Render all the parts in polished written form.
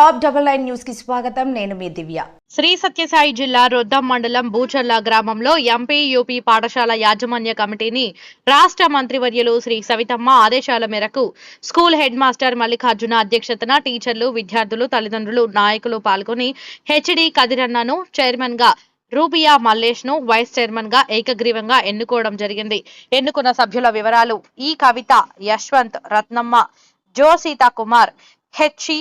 Top 99 news కి స్వాగతం. నేను మీ దివ్య. శ్రీ సత్యసాయి జిల్లా రొద్దం మండలం బూచర్ల గ్రామంలో ఎంపీ యూపీ పాఠశాల యాజమాన్య కమిటీని రాష్ట్ర మంత్రివర్యులు శ్రీ సవితమ్మ ఆదేశాల మేరకు స్కూల్ హెడ్ మాస్టర్ మల్లికార్జున అధ్యక్షతన టీచర్లు, విద్యార్థులు, తల్లిదండ్రులు, నాయకులు పాల్గొని హెచ్డి కదిరన్నను చైర్మన్ గా, రూబియా మల్లేష్ ను వైస్ చైర్మన్ గా ఏకగ్రీవంగా ఎన్నుకోవడం జరిగింది. ఎన్నుకున్న సభ్యుల వివరాలు: ఈ కవిత, యశ్వంత్, రత్నమ్మ, జో సీతా కుమార్, హెచ్సి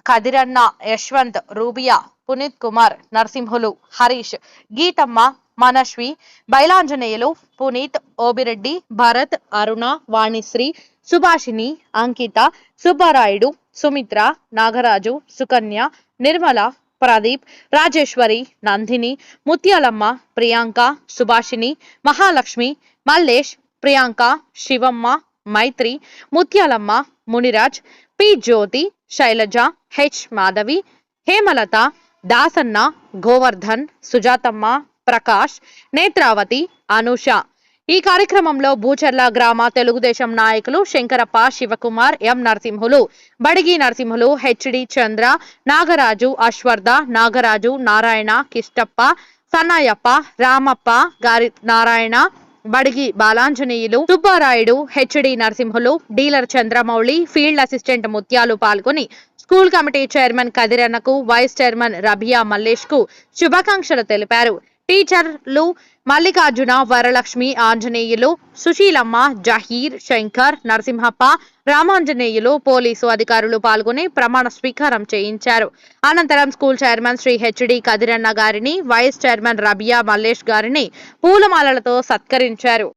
కదిరన్న, యశ్వంత్, రూబియా, పునీత్ కుమార్, నరసింహులు, హరీష్, గీతమ్మ, మనశ్వి, బైలాంజనేయులు, పునీత్, ఓబిరెడ్డి, భరత్, అరుణ, వాణిశ్రీ, సుభాషిణి, అంకిత, సుబ్బారాయుడు, సుమిత్ర, నాగరాజు, సుకన్య, నిర్మల, ప్రదీప్, రాజేశ్వరి, నందిని, ముత్యాలమ్మ, ప్రియాంక, సుభాషిని, మహాలక్ష్మి, మల్లేష్, ప్రియాంక, శివమ్మ, మైత్రి, ముత్యాలమ్మ, మునిరాజ్, పి జ్యోతి, శైలజ, హెచ్ మాధవి, హేమలత, దాసన్న, గోవర్ధన్, సుజాతమ్మ, ప్రకాష్, నేత్రావతి, అనూష. ఈ కార్యక్రమంలో బూచర్ల గ్రామ తెలుగుదేశం నాయకులు శంకరప్ప, శివకుమార్, ఎం నరసింహులు, బడిగి నరసింహులు, హెచ్డి చంద్ర, నాగరాజు, అశ్వర్ధ, నాగరాజు, నారాయణ, కిష్టప్ప, సన్నాయప్ప, రామప్ప, గారి Narayana, Badigi Balanjaneyulu, Subbarayudu, HD Narasimhulu, dealer Chandramouli, field assistant Mutyalu పాల్గొని స్కూల్ కమిటీ చైర్మన్ కదిరన్నకు, వైస్ చైర్మన్ రబియా మల్లేష్ కు శుభాకాంక్షలు తెలిపారు. టీచర్లు మల్లికార్జున, వరలక్ష్మి, ఆంజనేయులు, సుశీలమ్మ, జహీర్, శంకర్, నరసింహప్ప, రామాంజనేయులు, పోలీసు అధికారులు పాల్గొని ప్రమాణ స్వీకారం చేయించారు. అనంతరం school chairman Shri HD Kadiranna గారిని, వైస్ చైర్మన్ రబియా మల్లేష్ గారిని పూలమాలలతో సత్కరించారు.